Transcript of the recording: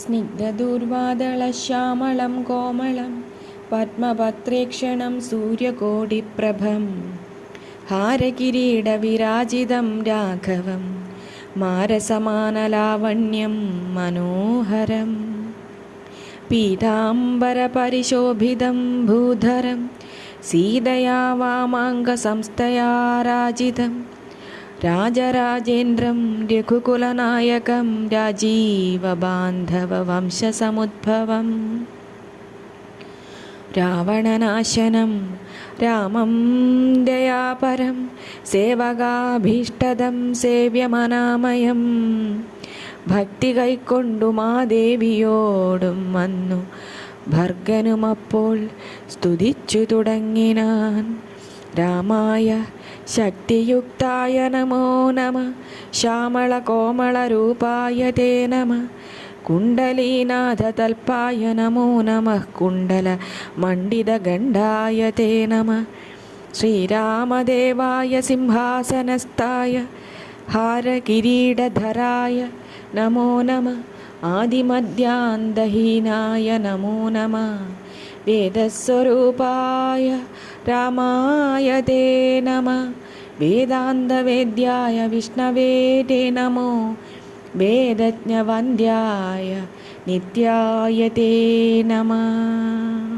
സ്നിഗ്ധദൂർവാദളശ്യാമളം കോമളം പത്മപത്രേക്ഷണം സൂര്യകോടിപ്രഭം ഹാരകിരീടവിരാജിതം രാഘവം മാരസമാനലാവണ്യം മനോഹരം പീതാംബരപരിശോഭിതം ഭൂധരം സീതയാ വാമാംഗസംസ്ഥയാ രാജിതം രാജരാജേന്ദ്രം രഘുകുലനായകം രാജീവബാന്ധവവംശസമുദ്ഭവം രാവണനാശനം രാമം ദയാപരം സേവകാഭീഷ്ടദം സേവ്യമനാമയം ഭക്തി കൈക്കൊണ്ടു മാദേവിയോടും വന്നു ഭർഗനുമപ്പോൾ സ്തുതിച്ചു തുടങ്ങിനാൻ. രാമായ ശക്തിയുക്തായ നമോ നമ ശ്യാമളകോമളരൂപായ തേ നമ കുണ്ടലീനാഥതൽപായ നമോ നമഃ കുണ്ടലമണ്ഡിതഗണ്ഡായ തേ നമഃ ശ്രീരാമദേവായ സിംഹാസനസ്ഥായ ഹാരകിരീടധരായ നമോ നമഃ ആദിമധ്യാന്തഹീനായ നമോ നമഃ വേദസ്വരൂപായ രാമായ തേ നമഃ വേദാന്തവേദ്യായ വിഷ്ണവേ തേ നമോ വേദജ്ഞവന്ദ്യായ നിത്യായ തേ നമഃ.